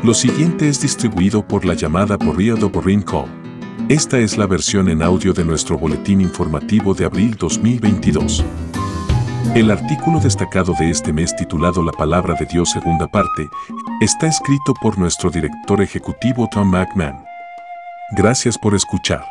Lo siguiente es distribuido por la llamada Berea Doborin Co. Esta es la versión en audio de nuestro boletín informativo de abril 2022. El artículo destacado de este mes titulado La Palabra de Dios segunda parte, está escrito por nuestro director ejecutivo Tom McMahon. Gracias por escuchar.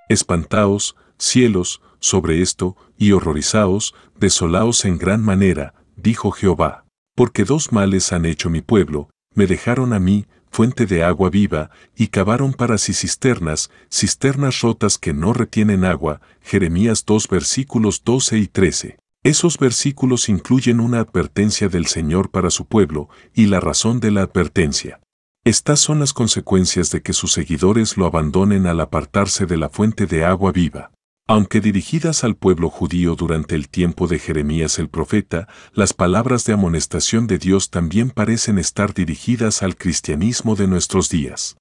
Espantaos, cielos, sobre esto, y horrorizaos, desolaos en gran manera, dijo Jehová, porque dos males han hecho mi pueblo, me dejaron a mí, fuente de agua viva, y cavaron para sí cisternas, cisternas rotas que no retienen agua. Jeremías 2 versículos 12 y 13. Esos versículos incluyen una advertencia del Señor para su pueblo, y la razón de la advertencia. Estas son las consecuencias de que sus seguidores lo abandonen al apartarse de la fuente de agua viva. Aunque dirigidas al pueblo judío durante el tiempo de Jeremías el profeta, las palabras de amonestación de Dios también parecen estar dirigidas al cristianismo de nuestros días.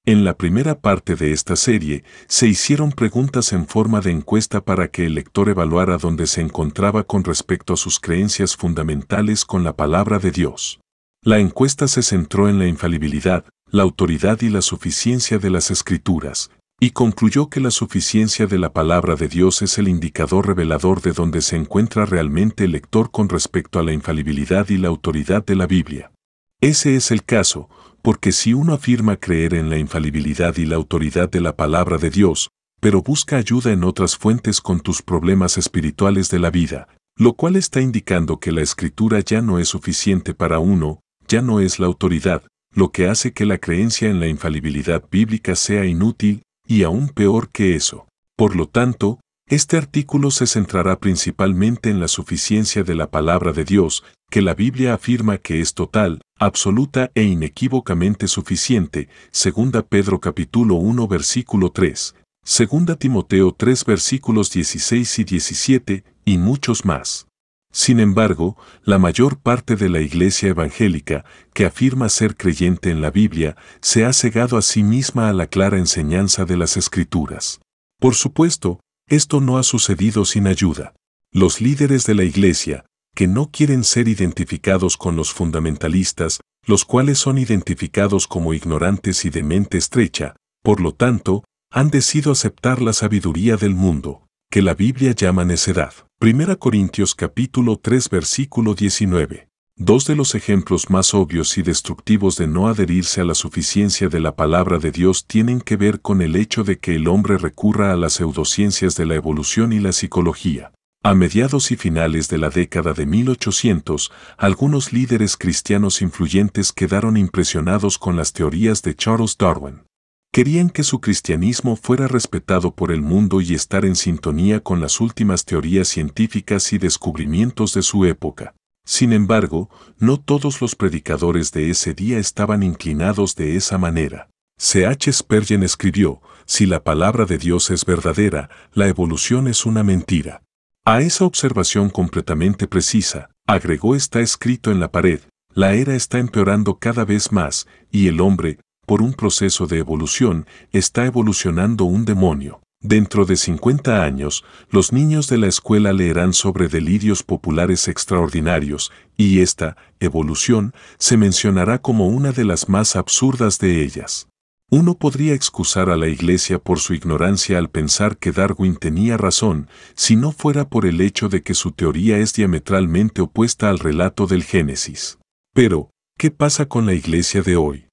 En la primera parte de esta serie, se hicieron preguntas en forma de encuesta para que el lector evaluara dónde se encontraba con respecto a sus creencias fundamentales con la palabra de Dios. La encuesta se centró en la infalibilidad, la autoridad y la suficiencia de las Escrituras, y concluyó que la suficiencia de la palabra de Dios es el indicador revelador de dónde se encuentra realmente el lector con respecto a la infalibilidad y la autoridad de la Biblia. Ese es el caso, porque si uno afirma creer en la infalibilidad y la autoridad de la palabra de Dios, pero busca ayuda en otras fuentes con tus problemas espirituales de la vida, lo cual está indicando que la Escritura ya no es suficiente para uno, ya no es la autoridad, lo que hace que la creencia en la infalibilidad bíblica sea inútil, y aún peor que eso. Por lo tanto, este artículo se centrará principalmente en la suficiencia de la palabra de Dios, que la Biblia afirma que es total, absoluta e inequívocamente suficiente, 2 Pedro capítulo 1 versículo 3, 2 Timoteo 3 versículos 16 y 17, y muchos más. Sin embargo, la mayor parte de la iglesia evangélica, que afirma ser creyente en la Biblia, se ha cegado a sí misma a la clara enseñanza de las Escrituras. Por supuesto, esto no ha sucedido sin ayuda. Los líderes de la iglesia, que no quieren ser identificados con los fundamentalistas, los cuales son identificados como ignorantes y de mente estrecha, por lo tanto, han decidido aceptar la sabiduría del mundo, que la Biblia llama necedad. 1 Corintios capítulo 3 versículo 19. Dos de los ejemplos más obvios y destructivos de no adherirse a la suficiencia de la palabra de Dios tienen que ver con el hecho de que el hombre recurra a las pseudociencias de la evolución y la psicología. A mediados y finales de la década de 1800, algunos líderes cristianos influyentes quedaron impresionados con las teorías de Charles Darwin. Querían que su cristianismo fuera respetado por el mundo y estar en sintonía con las últimas teorías científicas y descubrimientos de su época. Sin embargo, no todos los predicadores de ese día estaban inclinados de esa manera. C.H. Spurgeon escribió, si la palabra de Dios es verdadera, la evolución es una mentira. A esa observación completamente precisa, agregó, está escrito en la pared, la era está empeorando cada vez más, y el hombre, por un proceso de evolución, está evolucionando un demonio. Dentro de 50 años, los niños de la escuela leerán sobre delirios populares extraordinarios, y esta evolución se mencionará como una de las más absurdas de ellas. Uno podría excusar a la Iglesia por su ignorancia al pensar que Darwin tenía razón, si no fuera por el hecho de que su teoría es diametralmente opuesta al relato del Génesis. Pero, ¿qué pasa con la Iglesia de hoy?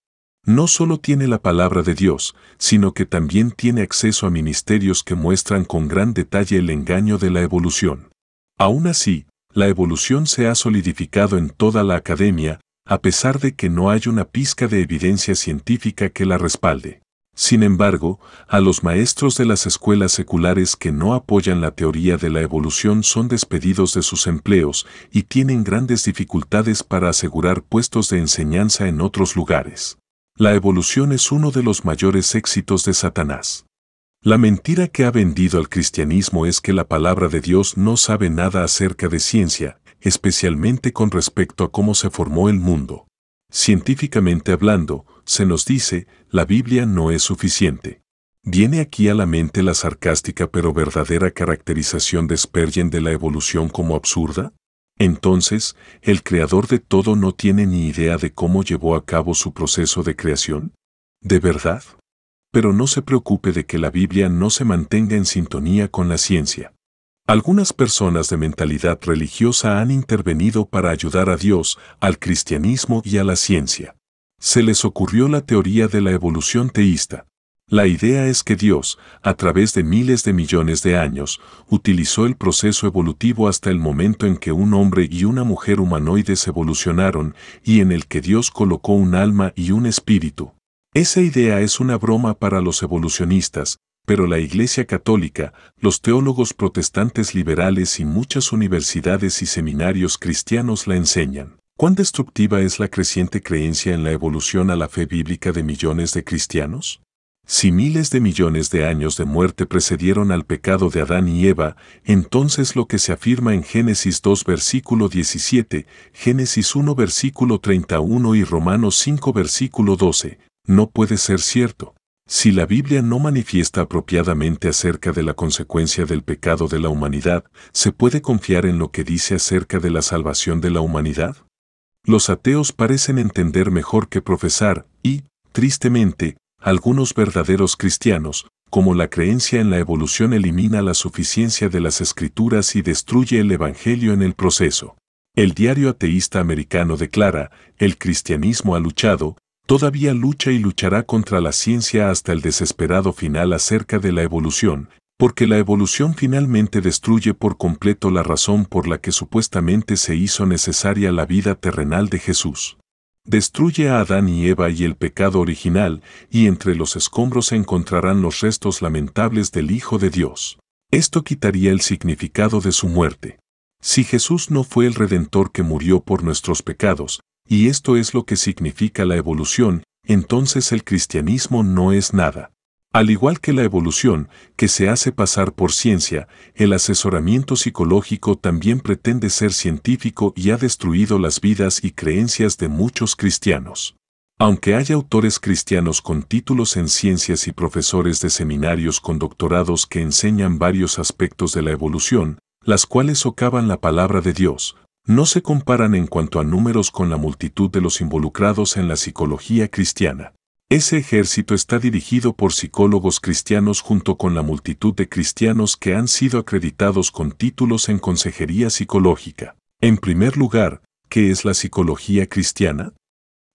No solo tiene la palabra de Dios, sino que también tiene acceso a ministerios que muestran con gran detalle el engaño de la evolución. Aún así, la evolución se ha solidificado en toda la academia, a pesar de que no hay una pizca de evidencia científica que la respalde. Sin embargo, a los maestros de las escuelas seculares que no apoyan la teoría de la evolución son despedidos de sus empleos y tienen grandes dificultades para asegurar puestos de enseñanza en otros lugares. La evolución es uno de los mayores éxitos de Satanás. La mentira que ha vendido al cristianismo es que la palabra de Dios no sabe nada acerca de ciencia, especialmente con respecto a cómo se formó el mundo. Científicamente hablando, se nos dice, la Biblia no es suficiente. ¿Viene aquí a la mente la sarcástica pero verdadera caracterización de Spurgeon de la evolución como absurda? Entonces, ¿el creador de todo no tiene ni idea de cómo llevó a cabo su proceso de creación? ¿De verdad? Pero no se preocupe de que la Biblia no se mantenga en sintonía con la ciencia. Algunas personas de mentalidad religiosa han intervenido para ayudar a Dios, al cristianismo y a la ciencia. Se les ocurrió la teoría de la evolución teísta. La idea es que Dios, a través de miles de millones de años, utilizó el proceso evolutivo hasta el momento en que un hombre y una mujer humanoides evolucionaron y en el que Dios colocó un alma y un espíritu. Esa idea es una broma para los evolucionistas, pero la Iglesia Católica, los teólogos protestantes liberales y muchas universidades y seminarios cristianos la enseñan. ¿Cuán destructiva es la creciente creencia en la evolución a la fe bíblica de millones de cristianos? Si miles de millones de años de muerte precedieron al pecado de Adán y Eva, entonces lo que se afirma en Génesis 2 versículo 17, Génesis 1 versículo 31 y Romanos 5 versículo 12, no puede ser cierto. Si la Biblia no manifiesta apropiadamente acerca de la consecuencia del pecado de la humanidad, ¿se puede confiar en lo que dice acerca de la salvación de la humanidad? Los ateos parecen entender mejor que profesar y, tristemente, algunos verdaderos cristianos, como la creencia en la evolución elimina la suficiencia de las Escrituras y destruye el Evangelio en el proceso. El diario ateísta americano declara, el cristianismo ha luchado, todavía lucha y luchará contra la ciencia hasta el desesperado final acerca de la evolución, porque la evolución finalmente destruye por completo la razón por la que supuestamente se hizo necesaria la vida terrenal de Jesús. Destruye a Adán y Eva y el pecado original, y entre los escombros se encontrarán los restos lamentables del Hijo de Dios. Esto quitaría el significado de su muerte. Si Jesús no fue el Redentor que murió por nuestros pecados, y esto es lo que significa la evolución, entonces el cristianismo no es nada. Al igual que la evolución, que se hace pasar por ciencia, el asesoramiento psicológico también pretende ser científico y ha destruido las vidas y creencias de muchos cristianos. Aunque haya autores cristianos con títulos en ciencias y profesores de seminarios con doctorados que enseñan varios aspectos de la evolución, las cuales socavan la palabra de Dios, no se comparan en cuanto a números con la multitud de los involucrados en la psicología cristiana. Ese ejército está dirigido por psicólogos cristianos junto con la multitud de cristianos que han sido acreditados con títulos en consejería psicológica. En primer lugar, ¿qué es la psicología cristiana?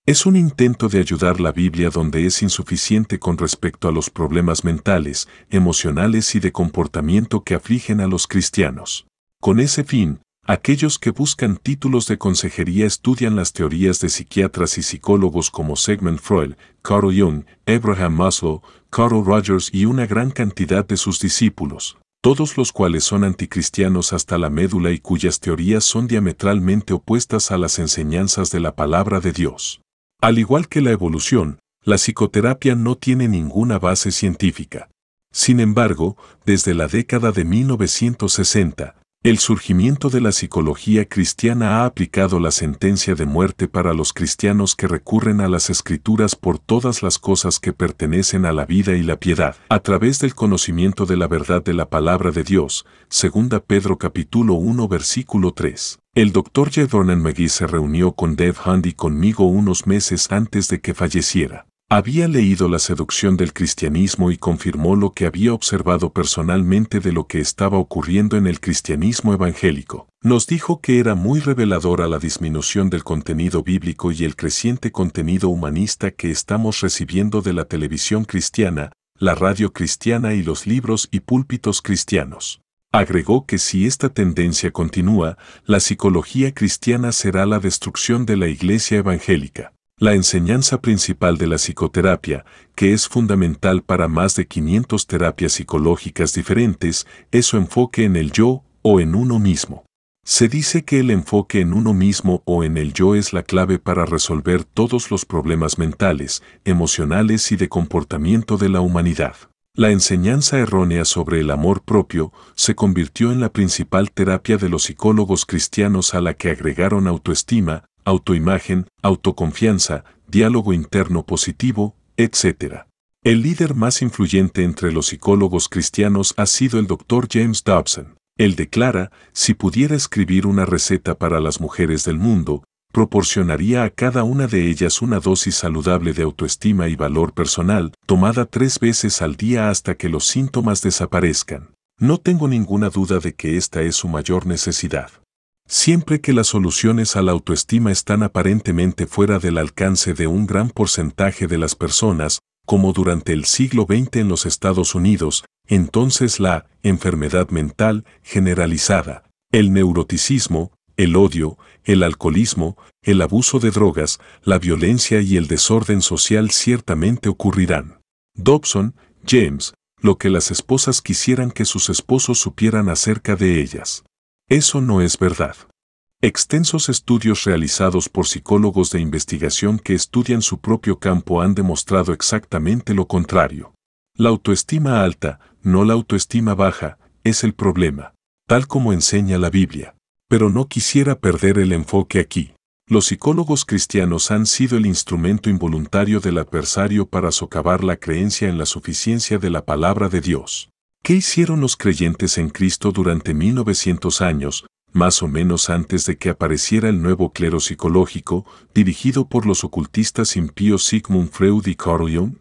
Es un intento de ayudar la Biblia donde es insuficiente con respecto a los problemas mentales, emocionales y de comportamiento que afligen a los cristianos. Con ese fin, aquellos que buscan títulos de consejería estudian las teorías de psiquiatras y psicólogos como Sigmund Freud, Carl Jung, Abraham Maslow, Carl Rogers y una gran cantidad de sus discípulos, todos los cuales son anticristianos hasta la médula y cuyas teorías son diametralmente opuestas a las enseñanzas de la palabra de Dios. Al igual que la evolución, la psicoterapia no tiene ninguna base científica. Sin embargo, desde la década de 1960, el surgimiento de la psicología cristiana ha aplicado la sentencia de muerte para los cristianos que recurren a las Escrituras por todas las cosas que pertenecen a la vida y la piedad, a través del conocimiento de la verdad de la palabra de Dios, 2 Pedro capítulo 1 versículo 3. El Dr. J. Vernon McGee se reunió con Dave Hunt y conmigo unos meses antes de que falleciera. Había leído La seducción del cristianismo y confirmó lo que había observado personalmente de lo que estaba ocurriendo en el cristianismo evangélico. Nos dijo que era muy reveladora la disminución del contenido bíblico y el creciente contenido humanista que estamos recibiendo de la televisión cristiana, la radio cristiana y los libros y púlpitos cristianos. Agregó que si esta tendencia continúa, la psicología cristiana será la destrucción de la iglesia evangélica. La enseñanza principal de la psicoterapia, que es fundamental para más de 500 terapias psicológicas diferentes, es su enfoque en el yo o en uno mismo. Se dice que el enfoque en uno mismo o en el yo es la clave para resolver todos los problemas mentales, emocionales y de comportamiento de la humanidad. La enseñanza errónea sobre el amor propio se convirtió en la principal terapia de los psicólogos cristianos a la que agregaron autoestima, autoimagen, autoconfianza, diálogo interno positivo, etc. El líder más influyente entre los psicólogos cristianos ha sido el Dr. James Dobson. Él declara, si pudiera escribir una receta para las mujeres del mundo, proporcionaría a cada una de ellas una dosis saludable de autoestima y valor personal, tomada 3 veces al día hasta que los síntomas desaparezcan. No tengo ninguna duda de que esta es su mayor necesidad. Siempre que las soluciones a la autoestima están aparentemente fuera del alcance de un gran porcentaje de las personas, como durante el siglo XX en los Estados Unidos, entonces la enfermedad mental generalizada, el neuroticismo, el odio, el alcoholismo, el abuso de drogas, la violencia y el desorden social ciertamente ocurrirán. Dobson, James, lo que las esposas quisieran que sus esposos supieran acerca de ellas. Eso no es verdad. Extensos estudios realizados por psicólogos de investigación que estudian su propio campo han demostrado exactamente lo contrario. La autoestima alta, no la autoestima baja, es el problema, tal como enseña la Biblia. Pero no quisiera perder el enfoque aquí. Los psicólogos cristianos han sido el instrumento involuntario del adversario para socavar la creencia en la suficiencia de la palabra de Dios. ¿Qué hicieron los creyentes en Cristo durante 1900 años, más o menos antes de que apareciera el nuevo clero psicológico, dirigido por los ocultistas impíos Sigmund Freud y Carl Jung?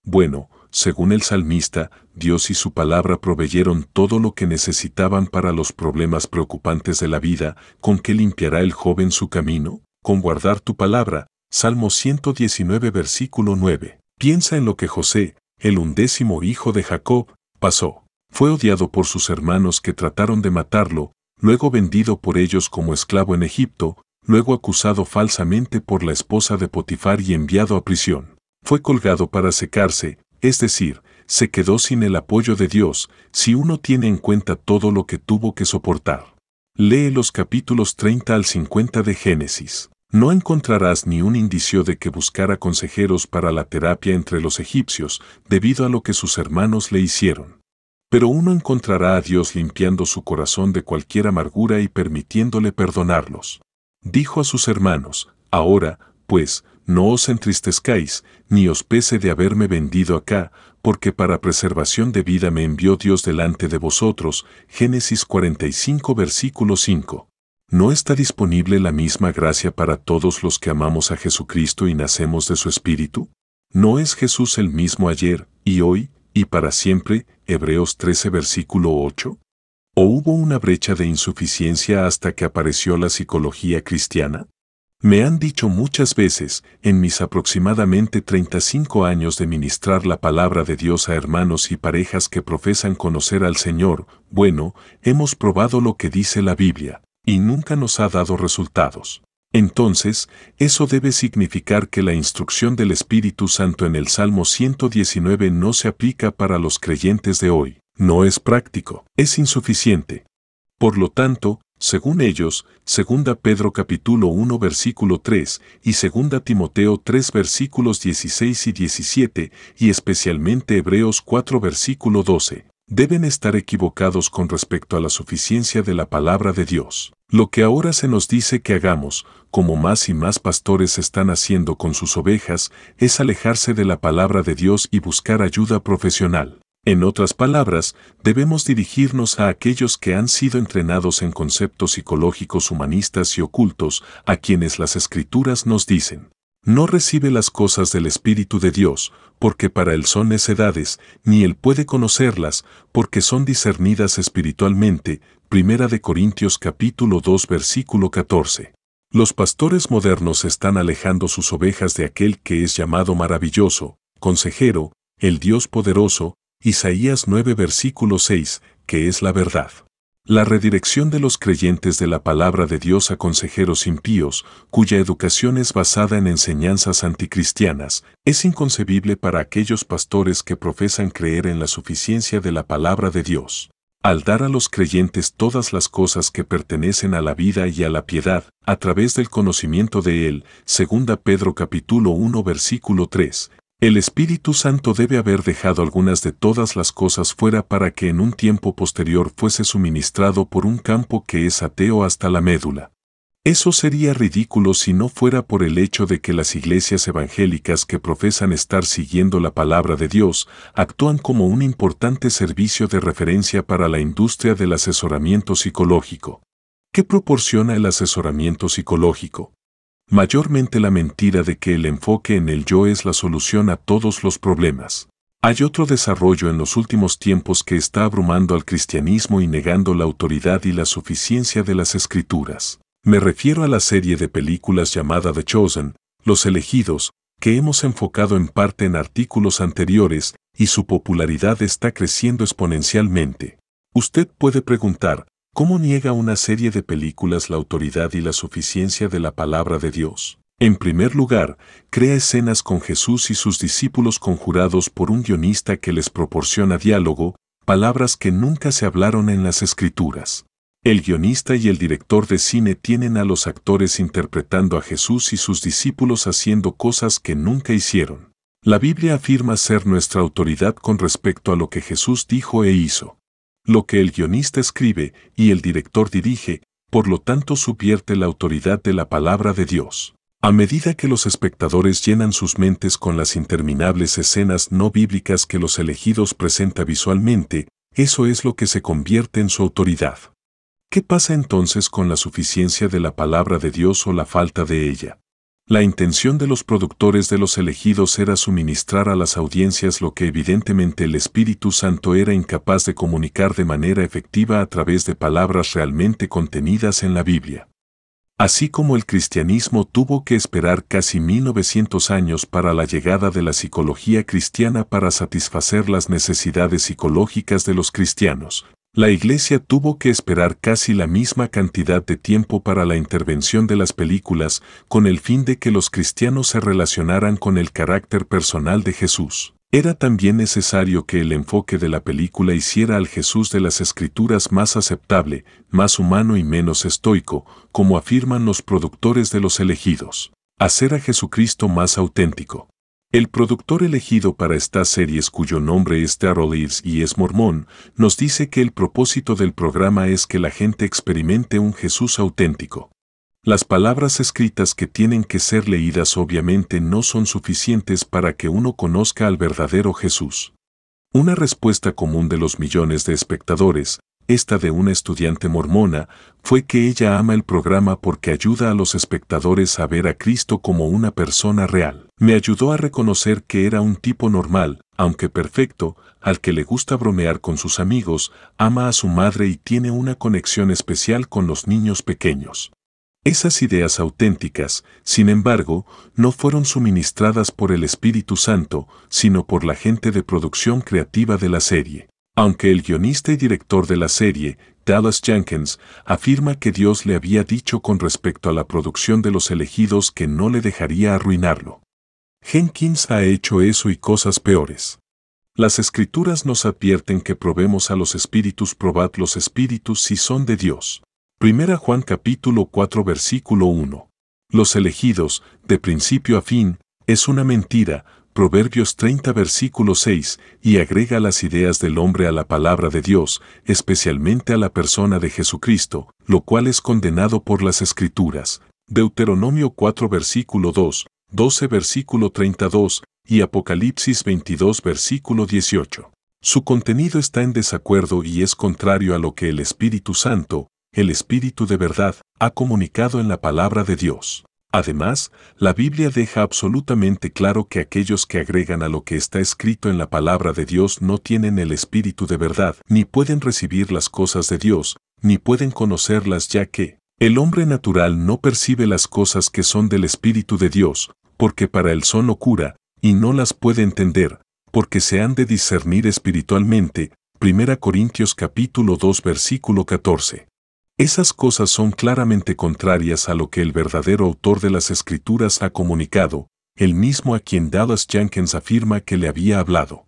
Bueno, según el salmista, Dios y su palabra proveyeron todo lo que necesitaban para los problemas preocupantes de la vida. ¿Con qué limpiará el joven su camino? Con guardar tu palabra. Salmo 119 versículo 9. Piensa en lo que José, el 11º hijo de Jacob, pasó. Fue odiado por sus hermanos que trataron de matarlo, luego vendido por ellos como esclavo en Egipto, luego acusado falsamente por la esposa de Potifar y enviado a prisión. Fue colgado para secarse, es decir, se quedó sin el apoyo de Dios, si uno tiene en cuenta todo lo que tuvo que soportar. Lee los capítulos 30 al 50 de Génesis. No encontrarás ni un indicio de que buscara consejeros para la terapia entre los egipcios, debido a lo que sus hermanos le hicieron. Pero uno encontrará a Dios limpiando su corazón de cualquier amargura y permitiéndole perdonarlos. Dijo a sus hermanos, ahora, pues, no os entristezcáis, ni os pese de haberme vendido acá, porque para preservación de vida me envió Dios delante de vosotros. Génesis 45 versículo 5. ¿No está disponible la misma gracia para todos los que amamos a Jesucristo y nacemos de su Espíritu? ¿No es Jesús el mismo ayer, y hoy, y para siempre? Hebreos 13 versículo 8. ¿O hubo una brecha de insuficiencia hasta que apareció la psicología cristiana? Me han dicho muchas veces, en mis aproximadamente 35 años de ministrar la palabra de Dios a hermanos y parejas que profesan conocer al Señor, bueno, hemos probado lo que dice la Biblia, y nunca nos ha dado resultados. Entonces, eso debe significar que la instrucción del Espíritu Santo en el Salmo 119 no se aplica para los creyentes de hoy. No es práctico, es insuficiente. Por lo tanto, según ellos, 2 Pedro capítulo 1 versículo 3 y 2 Timoteo 3 versículos 16 y 17 y especialmente Hebreos 4 versículo 12, deben estar equivocados con respecto a la suficiencia de la palabra de Dios. Lo que ahora se nos dice que hagamos, como más y más pastores están haciendo con sus ovejas, es alejarse de la palabra de Dios y buscar ayuda profesional. En otras palabras, debemos dirigirnos a aquellos que han sido entrenados en conceptos psicológicos humanistas y ocultos, a quienes las Escrituras nos dicen: no recibe las cosas del Espíritu de Dios, porque para él son necedades, ni él puede conocerlas, porque son discernidas espiritualmente. 1 Corintios capítulo 2 versículo 14. Los pastores modernos están alejando sus ovejas de aquel que es llamado maravilloso, consejero, el Dios poderoso, Isaías 9 versículo 6, que es la verdad. La redirección de los creyentes de la palabra de Dios a consejeros impíos, cuya educación es basada en enseñanzas anticristianas, es inconcebible para aquellos pastores que profesan creer en la suficiencia de la palabra de Dios. Al dar a los creyentes todas las cosas que pertenecen a la vida y a la piedad, a través del conocimiento de Él, 2 Pedro capítulo 1 versículo 3, el Espíritu Santo debe haber dejado algunas de todas las cosas fuera para que en un tiempo posterior fuese suministrado por un campo que es ateo hasta la médula. Eso sería ridículo si no fuera por el hecho de que las iglesias evangélicas que profesan estar siguiendo la palabra de Dios actúan como un importante servicio de referencia para la industria del asesoramiento psicológico. ¿Qué proporciona el asesoramiento psicológico? Mayormente la mentira de que el enfoque en el yo es la solución a todos los problemas. Hay otro desarrollo en los últimos tiempos que está abrumando al cristianismo y negando la autoridad y la suficiencia de las Escrituras. Me refiero a la serie de películas llamada The Chosen, Los Elegidos, que hemos enfocado en parte en artículos anteriores, y su popularidad está creciendo exponencialmente. Usted puede preguntar, ¿cómo niega una serie de películas la autoridad y la suficiencia de la palabra de Dios? En primer lugar, crea escenas con Jesús y sus discípulos conjurados por un guionista que les proporciona diálogo, palabras que nunca se hablaron en las Escrituras. El guionista y el director de cine tienen a los actores interpretando a Jesús y sus discípulos haciendo cosas que nunca hicieron. La Biblia afirma ser nuestra autoridad con respecto a lo que Jesús dijo e hizo. Lo que el guionista escribe y el director dirige, por lo tanto subvierte la autoridad de la palabra de Dios. A medida que los espectadores llenan sus mentes con las interminables escenas no bíblicas que Los Elegidos presenta visualmente, eso es lo que se convierte en su autoridad. ¿Qué pasa entonces con la suficiencia de la palabra de Dios o la falta de ella? La intención de los productores de Los Elegidos era suministrar a las audiencias lo que evidentemente el Espíritu Santo era incapaz de comunicar de manera efectiva a través de palabras realmente contenidas en la Biblia. Así como el cristianismo tuvo que esperar casi 1900 años para la llegada de la psicología cristiana para satisfacer las necesidades psicológicas de los cristianos, la Iglesia tuvo que esperar casi la misma cantidad de tiempo para la intervención de las películas, con el fin de que los cristianos se relacionaran con el carácter personal de Jesús. Era también necesario que el enfoque de la película hiciera al Jesús de las Escrituras más aceptable, más humano y menos estoico, como afirman los productores de Los Elegidos. Hacer a Jesucristo más auténtico. El productor elegido para estas series, cuyo nombre es Darrell Eves y es mormón, nos dice que el propósito del programa es que la gente experimente un Jesús auténtico. Las palabras escritas que tienen que ser leídas obviamente no son suficientes para que uno conozca al verdadero Jesús. Una respuesta común de los millones de espectadores, esta de una estudiante mormona, fue que ella ama el programa porque ayuda a los espectadores a ver a Cristo como una persona real. Me ayudó a reconocer que era un tipo normal, aunque perfecto, al que le gusta bromear con sus amigos, ama a su madre y tiene una conexión especial con los niños pequeños. Esas ideas auténticas, sin embargo, no fueron suministradas por el Espíritu Santo, sino por la gente de producción creativa de la serie. Aunque el guionista y director de la serie, Dallas Jenkins, afirma que Dios le había dicho con respecto a la producción de Los Elegidos que no le dejaría arruinarlo. Jenkins ha hecho eso y cosas peores. Las Escrituras nos advierten que probemos a los espíritus, probad los espíritus si son de Dios. 1 Juan capítulo 4 versículo 1. Los Elegidos, de principio a fin, es una mentira, Proverbios 30 versículo 6, y agrega las ideas del hombre a la palabra de Dios, especialmente a la persona de Jesucristo, lo cual es condenado por las Escrituras. Deuteronomio 4 versículo 2, 12 versículo 32, y Apocalipsis 22 versículo 18. Su contenido está en desacuerdo y es contrario a lo que el Espíritu Santo, el Espíritu de verdad, ha comunicado en la palabra de Dios. Además, la Biblia deja absolutamente claro que aquellos que agregan a lo que está escrito en la palabra de Dios no tienen el Espíritu de verdad, ni pueden recibir las cosas de Dios, ni pueden conocerlas, ya que el hombre natural no percibe las cosas que son del Espíritu de Dios, porque para él son locura, y no las puede entender, porque se han de discernir espiritualmente. 1 Corintios capítulo 2 versículo 14. Esas cosas son claramente contrarias a lo que el verdadero autor de las Escrituras ha comunicado, el mismo a quien Dallas Jenkins afirma que le había hablado.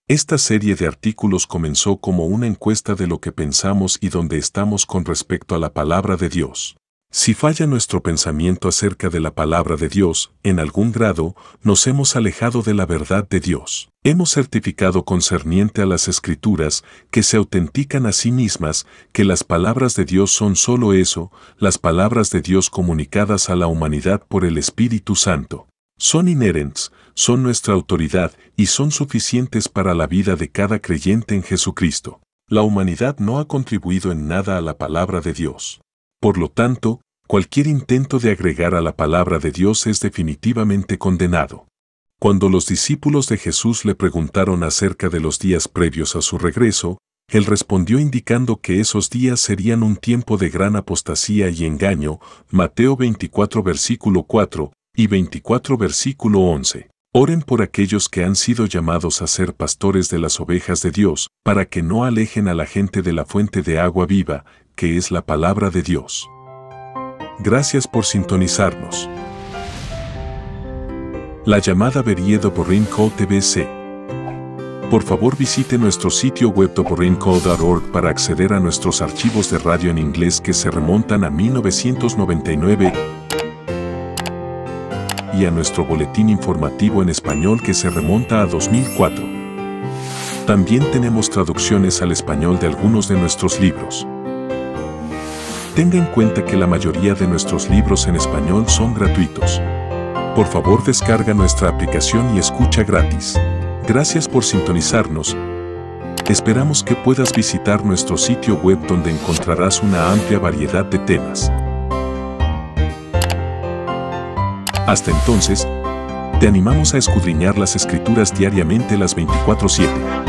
Esta serie de artículos comenzó como una encuesta de lo que pensamos y dónde estamos con respecto a la palabra de Dios. Si falla nuestro pensamiento acerca de la palabra de Dios, en algún grado, nos hemos alejado de la verdad de Dios. Hemos certificado concerniente a las Escrituras, que se autentican a sí mismas, que las palabras de Dios son solo eso, las palabras de Dios comunicadas a la humanidad por el Espíritu Santo. Son inherentes, son nuestra autoridad y son suficientes para la vida de cada creyente en Jesucristo. La humanidad no ha contribuido en nada a la palabra de Dios. Por lo tanto, cualquier intento de agregar a la palabra de Dios es definitivamente condenado. Cuando los discípulos de Jesús le preguntaron acerca de los días previos a su regreso, él respondió indicando que esos días serían un tiempo de gran apostasía y engaño, Mateo 24 versículo 4 y 24 versículo 11. Oren por aquellos que han sido llamados a ser pastores de las ovejas de Dios, para que no alejen a la gente de la fuente de agua viva, que es la palabra de Dios. Gracias por sintonizarnos. La llamada Verie Doporin Co. TBC. Por favor visite nuestro sitio web doporinco.org para acceder a nuestros archivos de radio en inglés que se remontan a 1999 y a nuestro boletín informativo en español que se remonta a 2004. También tenemos traducciones al español de algunos de nuestros libros. Tenga en cuenta que la mayoría de nuestros libros en español son gratuitos. Por favor, descarga nuestra aplicación y escucha gratis. Gracias por sintonizarnos. Esperamos que puedas visitar nuestro sitio web donde encontrarás una amplia variedad de temas. Hasta entonces, te animamos a escudriñar las Escrituras diariamente las 24/7.